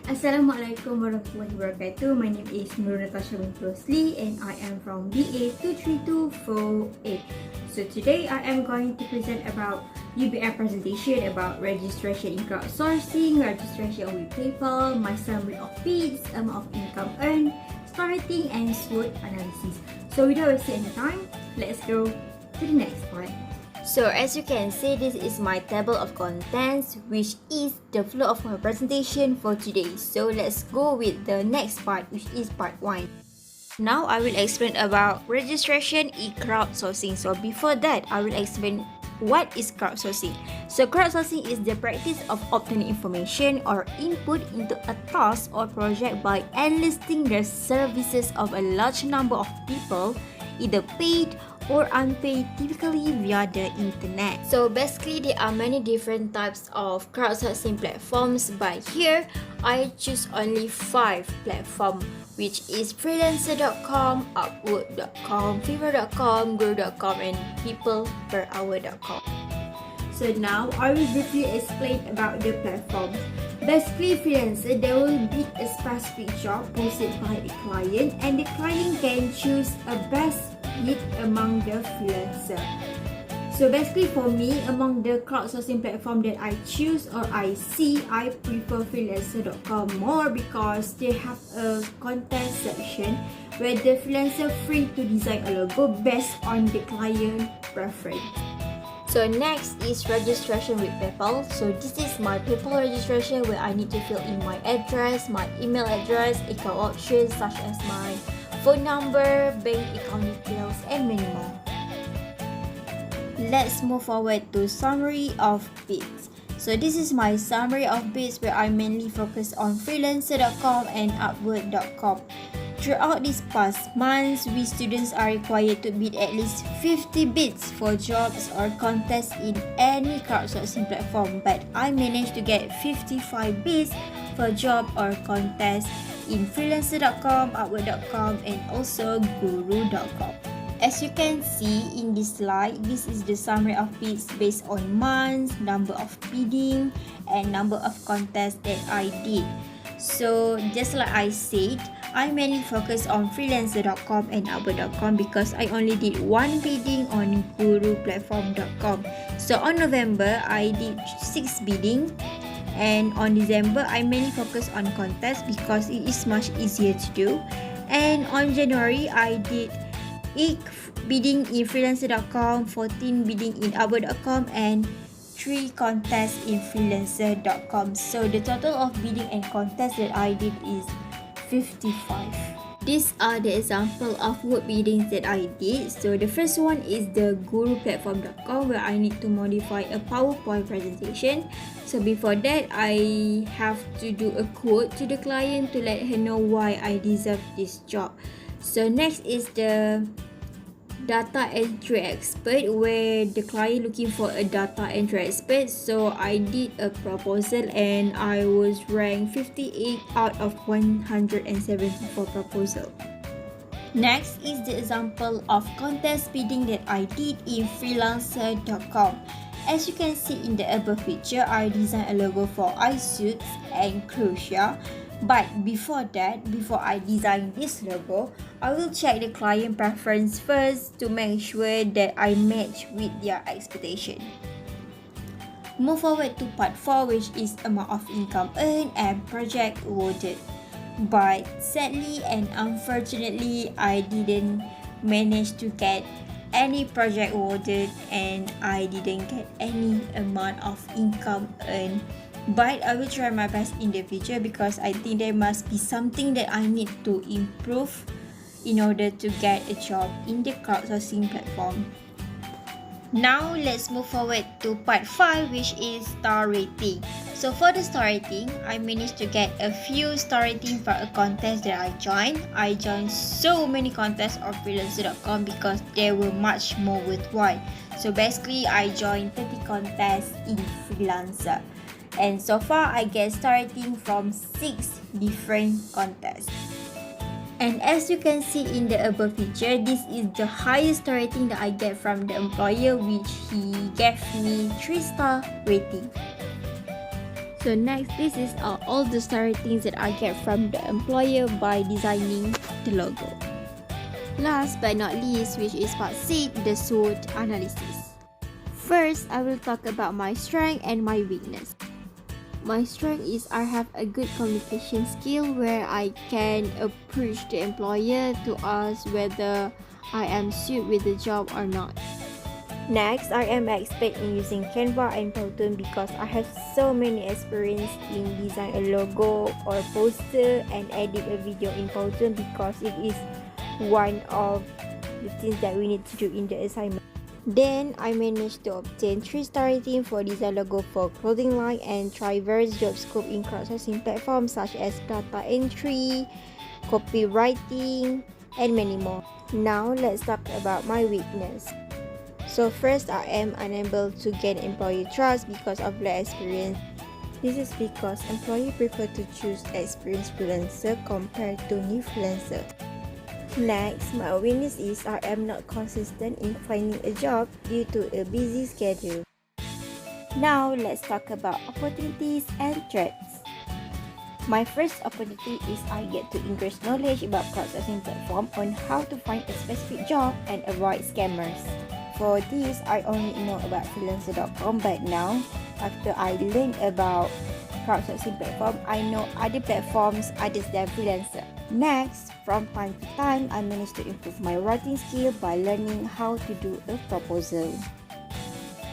Assalamualaikum warahmatullahi wabarakatuh. My name is NATASYA bin ROSLI and I am from BA23248. So today I am going to present about UBM presentation about registration in crowdsourcing, registration with PayPal, my summary of fees, amount of income earned, star rating and SWOT analysis. So without wasting any time, let's go to the next part. So as you can see, this is my table of contents, which is the flow of my presentation for today. So let's go with the next part, which is part 1. Now I will explain about registration in crowdsourcing. So before that, I will explain what is crowdsourcing. So crowdsourcing is the practice of obtaining information or input into a task or project by enlisting the services of a large number of people, either paid or unpaid, typically via the internet. So basically there are many different types of crowdsourcing platforms, but here I choose only 5 platforms, which is freelancer.com, upwork.com, fiverr.com, guru.com and peopleperhour.com. So now I will briefly explain about the platform. Basically, freelancer, there will be a specific job posted by a client and the client can choose a best fit among the freelancer. So basically for me, among the crowdsourcing platform that I choose or I see, I prefer freelancer.com more because they have a content section where the freelancer free to design a logo based on the client preference. So next is registration with PayPal. So this is my PayPal registration where I need to fill in my address, my email address, account options such as my phone number, bank account details and many more. Let's move forward to summary of bids. So this is my summary of bids where I mainly focus on freelancer.com and upwork.com. Throughout these past months, we students are required to bid at least 50 bids for jobs or contests in any crowdsourcing platform, but I managed to get 55 bids for job or contest in freelancer.com, upwork.com and also guru.com. As you can see in this slide, this is the summary of bids based on months, number of bidding and number of contests that I did. So just like I said, I mainly focus on freelancer.com and upwork.com because I only did one bidding on guruplatform.com. So on November, I did 6 bidding, and on December, I mainly focus on contests because it is much easier to do. And on January, I did 8 bidding in freelancer.com, 14 bidding in upwork.com and 3 contests in freelancer.com. So the total of bidding and contests that I did is 55. These are the example of work biddings that I did. So the first one is the guruplatform.com where I need to modify a PowerPoint presentation. So before that, I have to do a quote to the client to let her know why I deserve this job. So next is the data entry expert where the client looking for a data entry expert. So I did a proposal and I was ranked 58 out of 174 proposal. Next is the example of contest bidding that I did in freelancer.com. As you can see in the above picture, I designed a logo for iSuits and Croatia. But before that, before I design this logo, I will check the client preference first to make sure that I match with their expectation. Move forward to part 4, which is amount of income earned and project awarded. But sadly and unfortunately, I didn't manage to get any project awarded and I didn't get any amount of income earned. But I will try my best in the future because I think there must be something that I need to improve in order to get a job in the crowdsourcing platform. Now let's move forward to part 5, which is star rating. So for the star rating, I managed to get a few star rating for a contest that I joined. I joined so many contests on freelancer.com because they were much more worthwhile. So basically, I joined 30 contests in freelancer. And so far, I get star rating from 6 different contests. And as you can see in the above picture, this is the highest star rating that I get from the employer, which he gave me 3-star rating. So next, this is all the story things that I get from the employer by designing the logo. Last but not least, which is part 6, the SWOT analysis. First, I will talk about my strength and my weakness. My strength is I have a good communication skill where I can approach the employer to ask whether I am suited with the job or not. Next, I am expert in using Canva and Powtoon because I have so many experience in design a logo or poster and edit a video in Powtoon because it is one of the things that we need to do in the assignment. Then, I managed to obtain 3-star rating for design logo for clothing line and try various job scope in crowdsourcing platforms such as data entry, copywriting, and many more. Now, let's talk about my weakness. So first, I am unable to gain employee trust because of lack experience. This is because employee prefer to choose experienced freelancer compared to new freelancer. Next, my weakness is I am not consistent in finding a job due to a busy schedule. Now, let's talk about opportunities and threats. My first opportunity is I get to increase knowledge about crowdsourcing platform on how to find a specific job and avoid scammers. For this, I only know about freelancer.com, but now, after I learned about crowdsourcing platform, I know other platforms other than freelancer. Next, from time to time, I managed to improve my writing skill by learning how to do a proposal.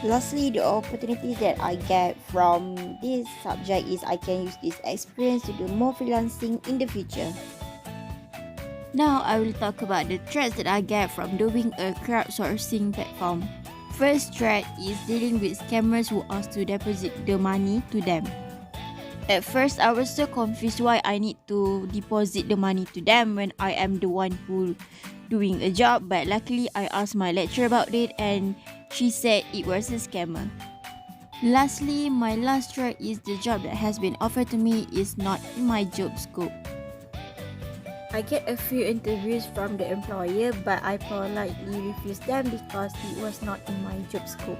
Lastly, the opportunity that I get from this subject is I can use this experience to do more freelancing in the future. Now, I will talk about the threats that I get from doing a crowdsourcing platform. First threat is dealing with scammers who ask to deposit the money to them. At first, I was so confused why I need to deposit the money to them when I am the one who doing a job, but luckily I asked my lecturer about it and she said it was a scammer. Lastly, my last threat is the job that has been offered to me is not in my job scope. I get a few interviews from the employer, but I politely refused them because it was not in my job scope.